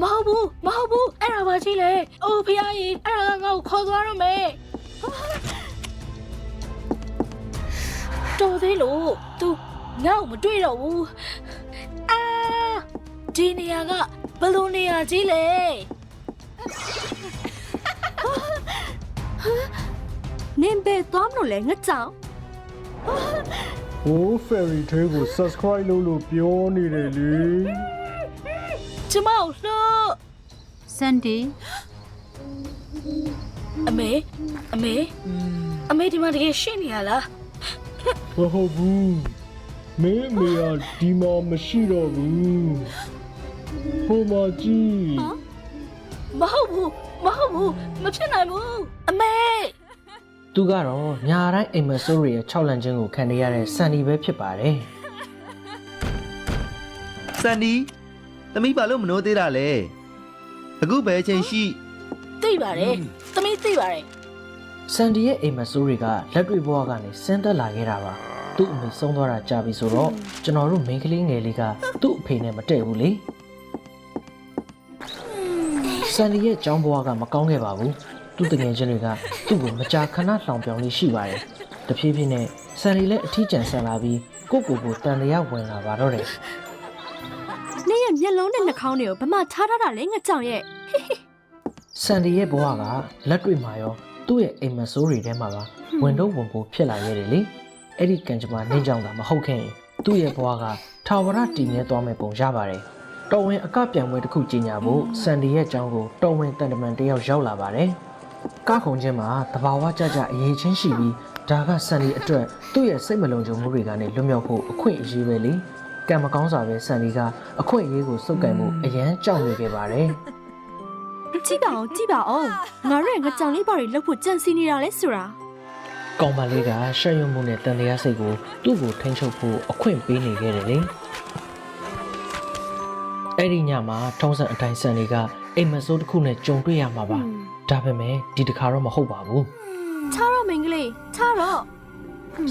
မဟုတ်ဘူးအဲ့ဒါပါကြီးလေအိုးဖျားကြီးအဲ့ဒါငါ့ကိုခေါ်သွားတော့မယ်တော်သေးလို့ तू ငါ့ကိုမတွေ့တော့ဘူးအာဒီနေရာကဘယ်လိုနေရာကြီးလဲနင်ဘယ်သွားမလို့လဲငါကြောင်ဟိုး fairy tale ကို subscribe လုပ်လို့ပြောနေတယ်လေ ကျမတို့လို့ စန်ဒီအမေဒီမှာတကယ်ရှိနေရလား မဟုတ်ဘူးမင်းအမေကဒီမှာမရှိတော့ဘူးဟိုမှာကြည့် မဟုတ်ဘူးမဖြစ်နိုင်ဘူးအမေ သူကတော့ညာတိုင်းအိမ်မဆိုးတွေရဲ့6လန့်ချင်းကိုခံနေရတဲ့ဆန်ဒီပဲဖြစ်ပါတယ်ဆန်ဒီသမီးဘာလို့မနိုးသေးတာလဲအခုပဲအချိန်ရှိ သိပါတယ်သမီးသိပါတယ် ဆန်ဒီရဲ့အိမ်မဆိုးတွေကလက်တွေ့ဘဝကနေဆင်းသက်လာခဲ့တာပါသူ့အမေဆုံးသွားတာကြာပြီဆိုတော့ကျွန်တော်တို့မိန်းကလေးငယ်လေးကသူ့အဖေနဲ့မတည့်ဘူးလေဆန်ဒီရဲ့ကျောင်းဘဝကမကောင်းခဲ့ပါဘူးသူ့တငယ်ချင်းတွေကသူ့ကိုမကြာခဏလှောင်ပြောင်လေးရှိပါတယ်တဖြည်းဖြည်းနဲ့ဆန်ဒီလည်းအထီးကျန်ဆန်လာပြီးကိုတန်တရားဝင်လာပါတော့တယ် နင်ရဲ့မျက်လုံးနဲ့နှာခေါင်းတွေကိုဘမထားထားတာလဲငါကြောင်ရဲ့ ဆန်ဒီရဲ့ဘဝကလက်တွေ့မှာရောသူ့ရဲ့အိမ်မဆိုးတွေထဲမှာပါဝင်တော့ဝင်ဖို့ဖြစ်လာခဲ့တယ်လေအဲ့ဒီကံကြမ္မာနှင်းကြောင်တာမဟုတ်ခင်သူ့ရဲ့ဘဝကထာဝရတည်မြဲသွားမယ့်ပုံရပါတယ်တော်ဝင်အကပြန်ပွဲတစ်ခုကြီးညာဖို့ဆန်ဒီရဲ့ကျောင်းကိုတော်ဝင်တန်တမန်တယောက်ရောက်လာပါတယ်ကားခုံချင်းမှာတဘာဝကြအရေးချင်းရှိပြီးဒါကဆန်ဒီအတွက်သူ့ရဲ့စိတ်မလုံခြုံမှုတွေကနေလွတ်မြောက်ဖို့အခွင့်အရေးပဲလေကံမကောင်းစွာပဲဆန်ဒီကအခွင့်အရေးကိုစုပ်ကိုင်မှုအရန်ကြောက်နေခဲ့ပါတယ်ကြည့်ပါအောင်ငါရဲ့ငါကြောင်လေးဘာတွေလုပ်ဖို့ကြံစီနေတာလဲဆိုတာ ကောင်မလေးကရှက်ရွံ့မှုနဲ့တန်တရားစိတ်ကိုသူ့ကိုထိန်းချုပ်ဖို့အခွင့်ပေးနေခဲ့တယ်လေအဲ့ဒီညမှာထုံးစံအတိုင်းဆန်တွေကအိမ်မဆိုးတစ်ခုနဲ့ကြုံတွေ့ရမှာပါဒါပေမဲ့ဒီတစ်ခါတော့မဟုတ်ပါဘူး ထားတော့မင်္ဂလေးထားတော့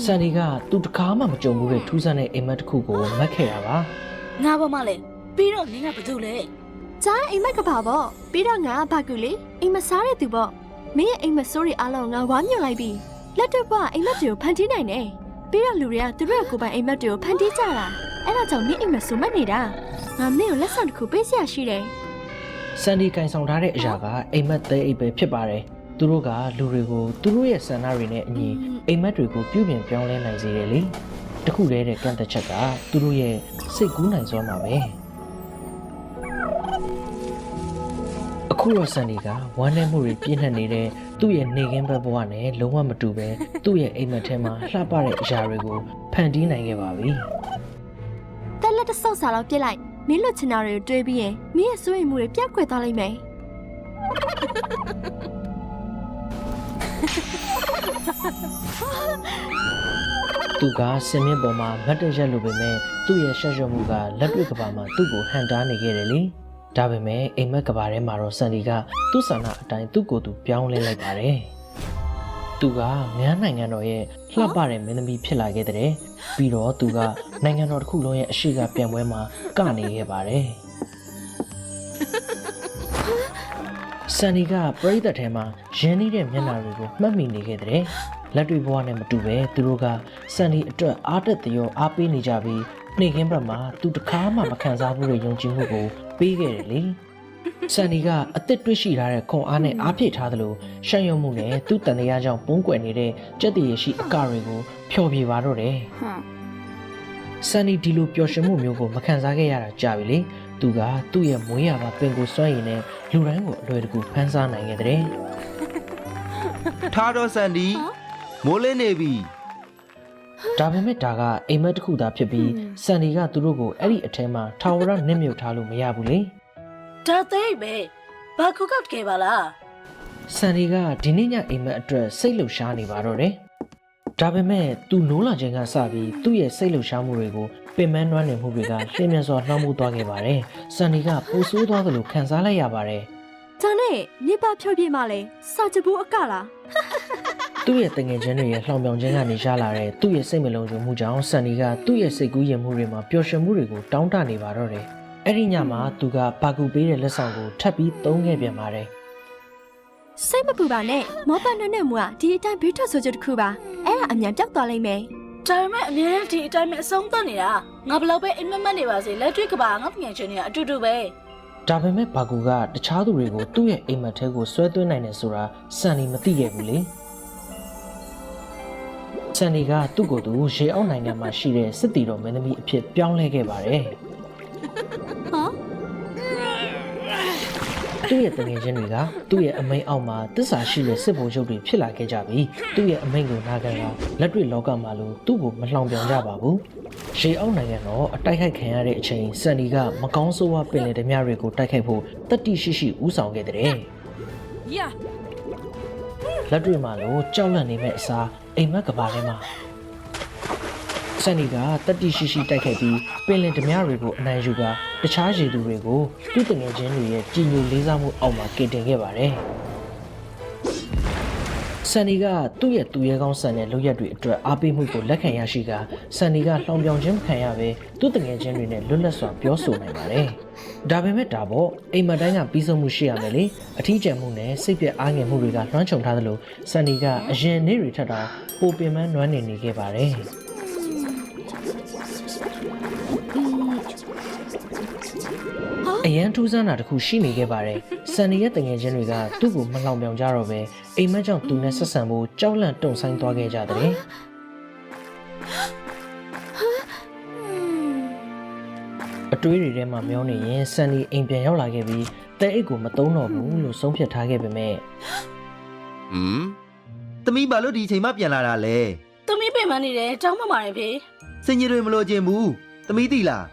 ဆန်တွေကသူတစ်ခါမှမကြုံဘူးတဲ့ထူးဆန်းတဲ့အိမ်မက်တစ်ခုကိုမက်ခဲ့တာပါ ငါဘာမှလဲပြီးတော့နင်ကဘာလုပ်လဲ ဂျားအိမ်မက်ကပါပေါ့ပြီးတော့ငါဘာကူလေအိမ်မစားတဲ့သူပေါ့မင်းရဲ့အိမ်မဆိုးတွေအားလုံးငါဝါမြုံလိုက်ပြီလက်တွေ့ဘအိမ်မက်တွေကိုဖန်တီးနိုင်တယ်ပြီးတော့လူတွေကသူတို့ရဲ့ကိုယ်ပိုင်အိမ်မက်တွေကိုဖန်တီးကြတာအဲ့ဒါကြောင့်မင်းအိမ်မဆိုးမှတ်နေတာငါမင်းကိုလက်ဆောင်တစ်ခုပေးစရာရှိတယ် ဆန်ဒီကင်ဆောင်ထားတဲ့အရာကအိမ်မက်သေးအိပ်ပဲဖြစ်ပါတယ်သူတို့ကလူတွေကိုသူတို့ရဲ့ဆန္ဒတွေနဲ့အညီအိမ်မက်တွေကိုပြုပြင်ပြောင်းလဲနိုင်စေတယ်လေတခုတည်းတဲ့ကန့်သက်ချက်ကသူတို့ရဲ့စိတ်ကူးနိုင်စွမ်းပါပဲအခုတော့ဆန်ဒီကဝမ်းနည်းမှုတွေပြည့်နှက်နေတဲ့သူ့ရဲ့နေကင်းဘက်ဘဝနဲ့လုံးဝမတူပဲသူ့ရဲ့အိမ်မက်ထဲမှာလှပတဲ့အရာတွေကိုဖန်တီးနိုင်ခဲ့ပါပြီ တက်လက်တစ်ဆော့စာတော့ပြစ်လိုက်မင်းလွတ်ချင်တာတွေကိုတွေးပြီးရင်မင်းရဲ့စိုးရိမ်မှုတွေပြတ်ခွေသွားလိမ့်မယ် သူကစင်မြင့်ပေါ်မှာမတ်တရက်လိုပေမဲ့သူ့ရဲ့ရှက်ရွံ့မှုကလက်တွေ့ကဘာမှာသူ့ကိုဟန်တားနေခဲ့တယ်လေဒါပေမဲ့အိမ်မက်ကဘာထဲမှာတော့ဆန်ဒီကသူ့ဆန္ဒအတိုင်းသူ့ကိုယ်သူပြောင်းလဲလိုက်ပါတယ်သူကမြန်နိုင်ငံတော်ရဲ့လှပတဲ့မင်းသမီးဖြစ်လာခဲ့တဲ့ပြီးတော့သူကနိုင်ငံတော်တစ်ခုလုံးရဲ့အရှိကပြန်ပွဲမှာကနေခဲ့ပါတယ်ဆန်ဒီကပရိသတ်ထဲမှာရင်းနှီးတဲ့မျက်နှာတွေကိုမှတ်မိနေခဲ့တဲ့လက်တွေ့ဘဝနဲ့မတူပဲသူတို့ကဆန်ဒီအတွက်အားတက်သရောအားပေးနေကြပြီးနေကင်းဘက်မှာသူတခါမှမခံစားဘူးတဲ့ယုံကြည်မှုကိုပေးခဲ့တယ်လေဆန်ဒီကအသက်တွေ့ရှိထားတဲ့ခွန်အားနဲ့အားဖြည့်ထားသလိုရှမ်းရုံမှုနဲ့သူ့တန်တရားကြောင့်ပုံကွယ်နေတဲ့ကြက်တရရှိအကတွေကိုဖျော်ဖြေပါတော့တယ်ဆန်ဒီဒီလိုပျော်ရွှင်မှုမျိုးကိုမခံစားခဲ့ရတာကြာပြီလေသူကသူ့ရဲ့မွေးရပါပင်ကိုစွန့်ရည်နဲ့လူတိုင်းကိုအလွယ်တကူဖန်ဆားနိုင်ခဲ့တဲ့ ထားတော့ဆန်ဒီမိုးလင်းနေပြီ ဒါပေမဲ့ဒါကအိမ်မက်တစ်ခုသာဖြစ်ပြီးဆန်ဒီကသူတို့ကိုအဲ့ဒီအထဲမှာထာဝရနစ်မြုပ်ထားလို့မရဘူးလေ ဒါသိပဲဘာခုကောက်ခဲ့ပါလား ဆန်ဒီကဒီနေ့ညအိမ်မက်အတွက်စိတ်လှုပ်ရှားနေပါတော့တယ်ဒါပေမဲ့သူနိုးလာခြင်းကစပြီးသူ့ရဲ့စိတ်လှုပ်ရှားမှုတွေကိုပင်ပန်းနွမ်းနယ်မှုတွေကလျှင်မြန်စွာနှောင့်မိုးသွားခဲ့ပါတယ်ဆန်ဒီကပိုဆိုးသွားသလိုခံစားလိုက်ရပါတယ် ဂျာနဲ့နေပါဖြောပြမှလဲစာချဘူးအကလား သူ့ရဲ့တငယ်ချင်းတွေရဲ့လှောင်ပြောင်ခြင်းကနေရလာတဲ့သူ့ရဲ့စိတ်မလုံခြုံမှုကြောင့်ဆန်ဒီကသူ့ရဲ့စိတ်ကူးရင်မှုတွေမှာပျော်ရွှင်မှုတွေကိုတောင်းတနေပါတော့တယ် အဲ့ဒီညမှာသူကဘာကူပေးတဲ့လက်ဆောင်ကိုထပ်ပြီးသုံးခဲ့ပြန်ပါတယ် စိတ်မပူပါနဲ့မောပတ်နဲ့မူကဒီအတိုင်းဘေးထွက်ဆိုချက်တစ်ခုပါအဲ့ဒါအမြန်ပြောက်သွားလိမ့်မယ် ဒါပေမဲ့အများကြီးဒီအတိုင်းပဲအဆုံးသတ်နေတာငါဘယ်လောက်ပဲအိမ်မက်မက်နေပါစေလက်တွေ့ကဘာငါငယ်ချင်းတွေကအတူတူပဲ ဒါပေမဲ့ဘာကူကတခြားသူတွေကိုသူ့ရဲ့အိမ်မက်ထဲကိုဆွဲသွင်းနိုင်တယ်ဆိုတာစန်နီမသိခဲ့ဘူးလေစန်နီကသူ့ကိုယ်သူရေအောက်နိုင်ငံမှာရှိတဲ့စစ်တီတော်မင်းသမီးအဖြစ်ပြောင်းလဲခဲ့ပါတယ် ဟော သူ့ရဲ့တငယ်ချင်းတွေကသူ့ရဲ့အမိန့်အောက်မှာတစ္ဆာရှိတဲ့စစ်ဗိုလ်ချုပ်တွေဖြစ်လာခဲ့ကြပြီးသူ့ရဲ့အမိန့်ကိုနာခံကလက်တွေ့လောကမှာလို့သူ့ကိုမလှောင်ပြောင်ကြပါဘူးရေအောက်နိုင်ငံတော့အတိုက်ခိုက်ခံရတဲ့အချိန်စန်နီကမကောင်းဆိုးဝါးပင်လယ်ဓမြတွေကိုတိုက်ခိုက်ဖို့တတိရှိရှိဦးဆောင်ခဲ့တဲ့ လက်တွေမှာလို့ကြောက်လန့်နေမဲ့အစားအိမ်မက်ကဘာထဲမှာစန်နီကတတိရှိရှိတိုက်ခိုက်ပြီးပင်လယ်ဓမြတွေကိုအနိုင်ယူကတခြားရေသူတွေကိုသူ့တငယ်ချင်းတွေရဲ့ကြည်ညိုလေးစားမှုအောက်မှာကင်တင်ခဲ့ပါတယ်စန်နီကသူ့ရဲ့သူရဲကောင်းဆန်တဲ့လုပ်ရက်တွေအတွက်အားပေးမှုကိုလက်ခံရရှိကစန်နီကလှောင်ပြောင်ခြင်းမခံရဘဲသူ့တငယ်ချင်းတွေနဲ့လွတ်လပ်စွာပြောဆိုနိုင်ပါတယ်ဒါပေမဲ့ဒါပေါ့အိမ်မက်တိုင်းကပြီးဆုံးမှုရှိရမယ်လေအထီးကျန်မှုနဲ့စိတ်ပြက်အားငယ်မှုတွေကလွှမ်းခြုံထားသလိုစန်နီကအရင်နေ့တွေထက်တောင်ပိုပင်ပန်းနွမ်းနေခဲ့ပါတယ်အရန်ထူးဆန်းတာတစ်ခုရှိနေခဲ့ပါတယ်။စန်နီရဲ့တငယ်ချင်းတွေကသူ့ကိုမလှောင်ပြောင်ကြတော့ပဲအိမ်မက်ကြောင့်သူနဲ့ဆက်ဆံဖို့ကြောက်လန့်တုန်ဆိုင်သွားခဲ့ကြတဲ့။အတွေးတွေထဲမှာမျောနေရင်စန်နီအိမ်ပြန်ရောက်လာခဲ့ပြီးတဲအိတ်ကိုမသုံးတော့ဘူးလို့ဆုံးဖြတ်ထားခဲ့ပေမဲ့ သမီးဘာလို့ဒီအချိန်မှပြန်လာတာလဲ သမီးပင်မနေတယ်တောင်းမမာတယ်ဖေ စင်ကြီးတွေမလို့ခြင်းဘူးသမီးသိလား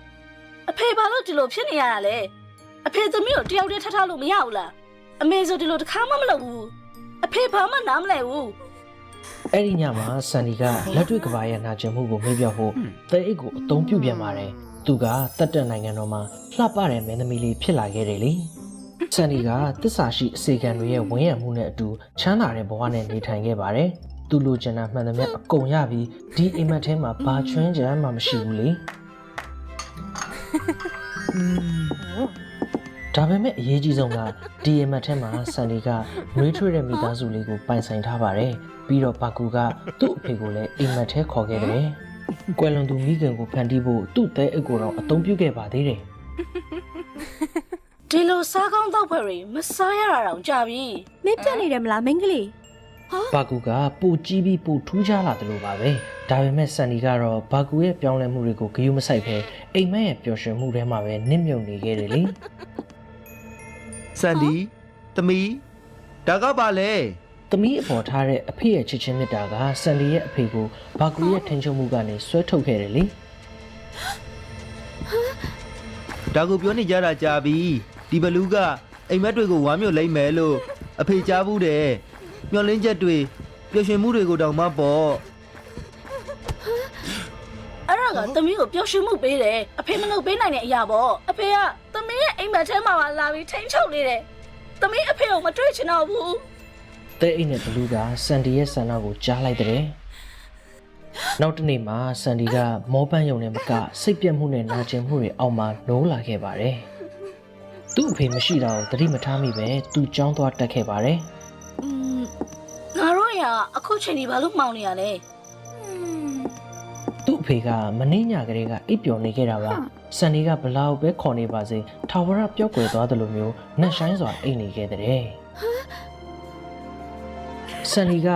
အဖေဘာလို့ဒီလိုဖြစ်နေရတာလဲအဖေသမီးကိုတယောက်တည်းထထားလို့မရဘူးလားအမေဆိုဒီလိုတစ်ခါမှမလုပ်ဘူးအဖေဘာမှနားမလဲဘူး အဲ့ဒီညမှာစန်နီကလက်တွေ့ကဘာရဲ့နာကျင်မှုကိုမေ့ပြောက်ဖို့တဲအိတ်ကိုအသုံးပြုပြန်ပါတယ်။သူကတက်တက်နိုင်ငံတော်မှာလှပတဲ့မင်းသမီးလေးဖြစ်လာခဲ့တယ်လေ။စန်နီကတစ္ဆာရှိအစေခံတွေရဲ့ဝန်းရံမှုနဲ့အတူချမ်းသာတဲ့ဘဝနဲ့နေထိုင်ခဲ့ပါတယ်။သူလိုချင်တာမှန်သမျှအကုန်ရပြီးဒီအိမ်မက်ထဲမှာဘာချွင်းချမ်းမှမရှိဘူးလေ။ဒါပေမဲ့အရေးကြီးဆုံးကဒီအိမ်မက်ထဲမှာစန်နီကနှွေးထွေးတဲ့မိသားစုလေးကိုပိုင်ဆိုင်ထားပါတယ်။ပြီးတော့ဘာကူကသူ့အဖေကိုလည်းအိမ်မက်ထဲခေါ်ခဲ့တယ်။ကွယ်လွန်သူမိခင်ကိုဖန်တီးဖို့သူ့တဲအကိုတော့အသုံးပြုခဲ့ပါသေးတယ် ဒီလိုစားကောင်းတော့ဖွယ်တွေမစားရတာတော့ကြာပြီ မင်းပြတ်နေတယ်မလားမင်းကလေး ။ဘာကူကပူကြီးပြီးပူထူးခြားလာတယ်လို့ပါပဲ။ဒါပေမဲ့စန်နီကတော့ဘာကူရဲ့ပြောင်းလဲမှုတွေကိုဂရုမစိုက်ဘဲအိမ်မက်ရဲ့ပျော်ရွှင်မှုထဲမှာပဲနစ်မြုပ်နေခဲ့တယ်လေ။ စန်ဒီသမီးဒါကပါလဲ သမီးအပေါ်ထားတဲ့အဖေရဲ့ချစ်ချင်းမြတ်တာကစန်လီရဲ့အဖေကိုဘာကူရဲ့ထင်ချုံမှုကနေဆွဲထုတ်ခဲ့တယ်လေ ဒါကိုပြောနေကြတာကြာပြီဒီဘလူးကအိမ်မက်တွေကိုဝမ်းမြော်လိုက်မယ်လို့အဖေကြားဘူးတယ်မျောလင်းချက်တွေပျော်ရွှင်မှုတွေကိုတောင်မှပေါ့ အဲ့ဒါကသမီးကိုပျော်ရွှင်မှုပေးတယ်အဖေမလုပ်ပေးနိုင်တဲ့အရာပေါ့အဖေကသမီးရဲ့အိမ်မက်ထဲမှာလာပြီးထိန်းချုပ်နေတယ်သမီးအဖေကိုမတွေ့ချင်တော့ဘူး တဲအိတ်နဲ့ဘလူးကစန်ဒီရဲ့ဆန္ဒကိုကြားလိုက်တဲ့နောက်တစ်နေ့မှာစန်ဒီကမောပန်းယုံနဲ့မကစိတ်ပြတ်မှုနဲ့နာကျင်မှုတွေအောက်မှာနိုးလာခဲ့ပါတယ်သူ့အဖေမရှိတာကိုသတိမထားမိပဲသူကြောင်းသွားတက်ခဲ့ပါတယ် ငါတို့ရအခုချိန်ဒီဘာလို့မှောင်နေရလဲ သူ့အဖေကမနှင်းညကလေးကအိပ်ပျော်နေခဲ့တာပါစန်ဒီကဘလောက်ပဲခေါ်နေပါစေထာဝရပျောက်ကွယ်သွားတယ်လို့မျိုးနှက်ဆိုင်စွာအိပ်နေခဲ့တဲ့စန်လီက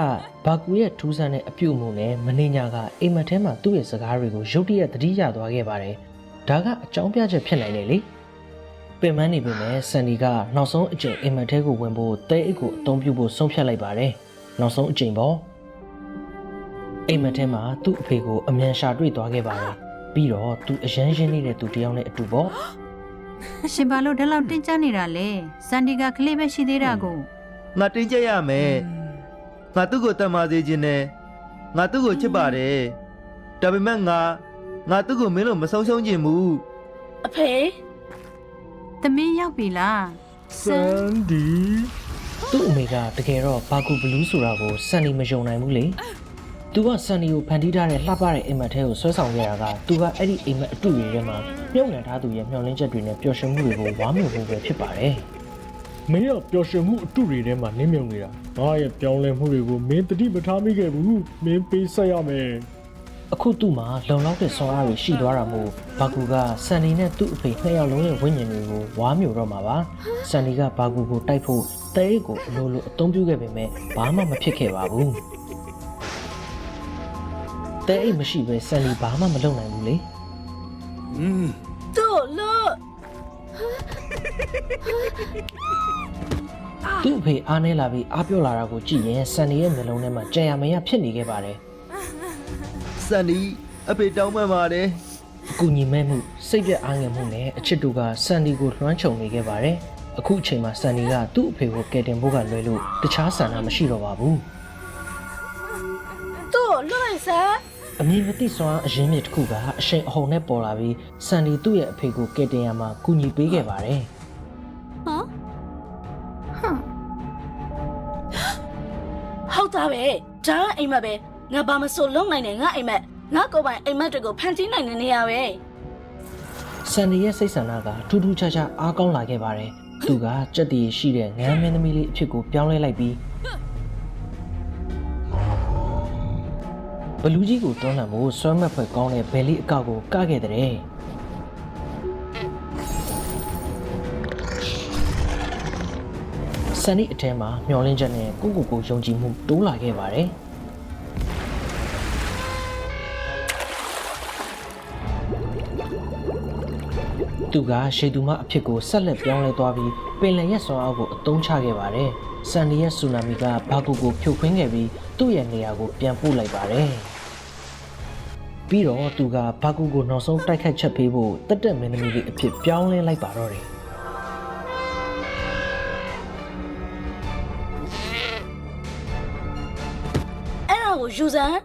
ဘာကူရဲ့ထူးဆန်းတဲ့အပြုအမူနဲ့မင်းညာကအိမ်မက်ထဲမှာသူ့ရဲ့စကားတွေကိုရုတ်တရက်သတိရသွားခဲ့ပါတယ်။ဒါကအကြောင်းပြချက်ဖြစ်နိုင်တယ်လေ။ပင်မနေပေမဲ့စန်လီကနောက်ဆုံးအကြိမ်အိမ်မက်ထဲကိုဝင်ဖို့တဲအိတ်ကိုအသုံးပြုဖို့ဆုံးဖြတ်လိုက်ပါတယ်။နောက်ဆုံးအကြိမ်ပေါ့။အိမ်မက်ထဲမှာသူ့အဖေကိုအမြန်ရှာတွေ့သွားခဲ့ပါတယ်။ပြီးတော့သူအရန်ရင်းနေတဲ့သူတယောက်နဲ့အတူပေါ့ ရှင်ဘာလို့ဒီလောက်တင်းကျပ်နေတာလဲစန်ဒီကကလေးပဲရှိသေးတာကို ငါတင်းကျပ်ရမယ်ငါသူ့ကိုတတ်မာစေခြင်းနဲ့ငါသူ့ကိုချစ်ပါတယ်ဒါပေမဲ့ငါသူ့ကိုမင်းလို့မဆုံးရှုံးခြင်းဘူး အဖေ သမီးရောက်ပြီလား စန်ဒီ သူ့အမေကတကယ်တော့ဘာကူဘလူးဆိုတာကိုစန်လီမယုံနိုင်ဘူးလေ သူကဆန်နီကိုဖန်တီးထားတဲ့လှပတဲ့အိမ်မက်ထဲကိုဆွဲဆောင်ခဲ့တာကသူကအဲ့ဒီအိမ်မက်အတူတွေထဲမှာမြုပ်နှံထားသူရဲ့မျှော်လင့်ချက်တွေနဲ့ပျော်ရွှင်မှုတွေကိုဝါမျိုးမှုပဲဖြစ်ပါတယ် မင်းကပျော်ရွှင်မှုအတုတွေထဲမှာနင်းမြုံနေတာငါရဲ့ပြောင်းလဲမှုတွေကိုမင်းတတိမထားမိခဲ့ဘူးမင်းပေးဆက်ရမယ် အခုသူ့မှာလုံလောက်တဲ့ဆွမ်းအားတွေရှိသွားတာမို့ဘာကူကဆန်နီနဲ့သူ့အဖေနှစ်ယောက်လုံးရဲ့ဝိညာဉ်တွေကိုဝါမျိုးတော့မှာပါဆန်နီကဘာကူကိုတိုက်ဖို့တဲအိတ်ကိုအလိုလိုအသုံးပြုခဲ့ပေမဲ့ဘာမှမဖြစ်ခဲ့ပါဘူးတဲအိတ်မရှိဘဲဆန်နီဘာမှမလုပ်နိုင်ဘူးလေ တို့လို့ သူ့အဖေအားနေလာပြီးအားပြော့လာတာကိုကြည့်ရင်ဆန်နီရဲ့မျက်လုံးထဲမှာကြံရမရဖြစ်နေခဲ့ပါတယ် စန်ဒီအဖေတောင်းပန်ပါတယ် အကူညီမဲ့မှုစိတ်ပြအားငယ်မှုနဲ့အချစ်တို့ကဆန်ဒီကိုလွှမ်းခြုံနေခဲ့ပါတယ်အခုအချိန်မှာဆန်ဒီကသူ့အဖေကိုကယ်တင်ဖို့ကလွယ်လို့တခြားဆန္ဒမရှိတော့ပါဘူး တို့လွတ်လိုက်စမ်း အမြင်မသိစွမ်းအရင်းမြစ်တစ်ခုကအရှိန်အဟုန်နဲ့ပေါ်လာပြီးဆန်ဒီသူ့ရဲ့အဖေကိုကယ်တင်ရမှာကူညီပေးခဲ့ပါတယ် ဟုတ်သားပဲဒါကအိမ်မက်ပဲငါဘာမဆိုလုံနိုင်တယ်ငါအိမ်မက်ငါကိုယ်ပိုင်အိမ်မက်တွေကိုဖန်တီးနိုင်တဲ့နေရာပဲ ဆန်ဒီရဲ့စိတ်ဆန္ဒကထူးထူးခြားခြားအားကောင်းလာခဲ့ပါတယ်သူကကြက်တည်ရှိတဲ့ငန်းမင်းသမီးလေးအဖြစ်ကိုပြောင်းလဲလိုက်ပြီးဘလူးကြီးကိုတွန်းလှန်ဖို့ဆွမ်းမက်ဖွဲ့ကောင်းတဲ့ဘယ်လေးအကောက်ကိုကခဲ့တဲ့ဆန်နီအထဲမှာမျောလင်းချက်နဲ့ကိုကိုယုံကြည်မှုတိုးလာခဲ့ပါတယ်သူကရှေသူမအဖြစ်ကိုဆက်လက်ပြောင်းလဲသွားပြီးပင်လယ်ရဲ့ဆွမ်းအားကိုအသုံးချခဲ့ပါတယ်ဆန်နီရဲ့ဆူနာမီကဘာကူကိုဖြိုခွင်းခဲ့ပြီးသူ့ရဲ့နေရာကိုပြန်ပို့လိုက်ပါတယ်ပြီးတော့သူကဘာကူကိုနောက်ဆုံးတိုက်ခတ်ချက်ပေးဖို့တက်တက်မင်းသမီးလေးအဖြစ်ပြောင်းလဲလိုက်ပါတော့တယ် အဲ့ဒါကိုယူစမ်း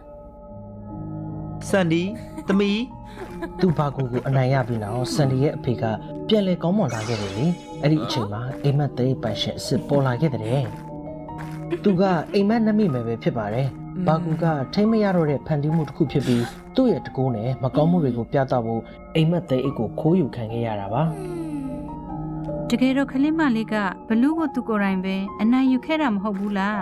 စန်ဒီသမီး သူဘာကူကိုအနိုင်ရပြီးနောက်ဆန်ဒီရဲ့အဖေကပြန်လဲကောင်းမွန်လာခဲ့တယ်လေအဲ့ဒီအချိန်မှာအိမ်မက်သိပိုင်ရှင်အစ်စ်ပေါ်လာခဲ့တဲ့သူကအိမ်မက်နှမိမယ်ပဲဖြစ်ပါတယ်ဘာကူကထိမ့်မရတော့တဲ့ဖန်တီးမှုတစ်ခုဖြစ်ပြီးသူ့ရဲ့တကိုးနဲ့မကောင်းမှုတွေကိုပြသဖို့အိမ်မက်သိအိတ်ကိုခိုးယူခံခဲ့ရတာပါ တကယ်တော့ခလေးမလေးကဘလူးကိုသူကိုယ်တိုင်ပဲအနိုင်ယူခဲ့တာမဟုတ်ဘူးလား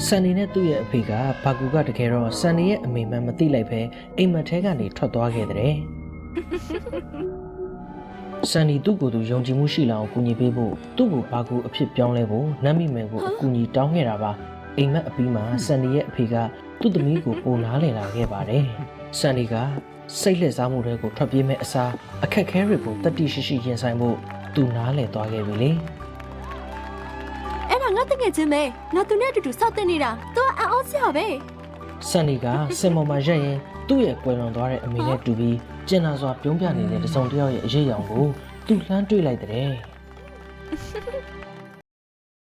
ဆန်နီနဲ့သူ့ရဲ့အဖေကဘာကူကတကယ်တော့ဆန်နီရဲ့အမေမှန်မသိလိုက်ပဲအိမ်မက်ထဲကနေထွက်သွားခဲ့တဲ့ဆန်နီသူ့ကိုယ်သူယုံကြည်မှုရှိလာအောင်ကူညီပေးဖို့သူ့ကိုဘာကူအဖြစ်ပြောင်းလဲဖို့နတ်မိမယ်ကိုအကူအညီတောင်းခဲ့တာပါအိမ်မက်အပြီးမှာဆန်နီရဲ့အဖေကသူ့သမီးကိုပိုနားလည်လာခဲ့ပါတယ်ဆန်နီကစိတ်လက်စားမှုတွေကိုထွက်ပြေးမဲ့အစားအခက်ခဲတွေကိုတတိရှိရှိရင်ဆိုင်ဖို့သူနားလည်သွားခဲ့ပြီလေ အဲ့ဒါငါတကယ်ချင်းပဲငါသူနဲ့အတူတူစောင့်တင်နေတာသူကအံ့ဩစရာပဲ ဆန်နီကစင်ပေါ်မှာရက်ရင်သူ့ရဲ့ကွယ်လွန်သွားတဲ့အမေနဲ့တူပြီးကျင်နာစွာပြုံးပြနေတဲ့တစုံတစ်ယောက်ရဲ့အရေးအယောင်ကိုသူလှမ်းတွေ့လိုက်တဲ့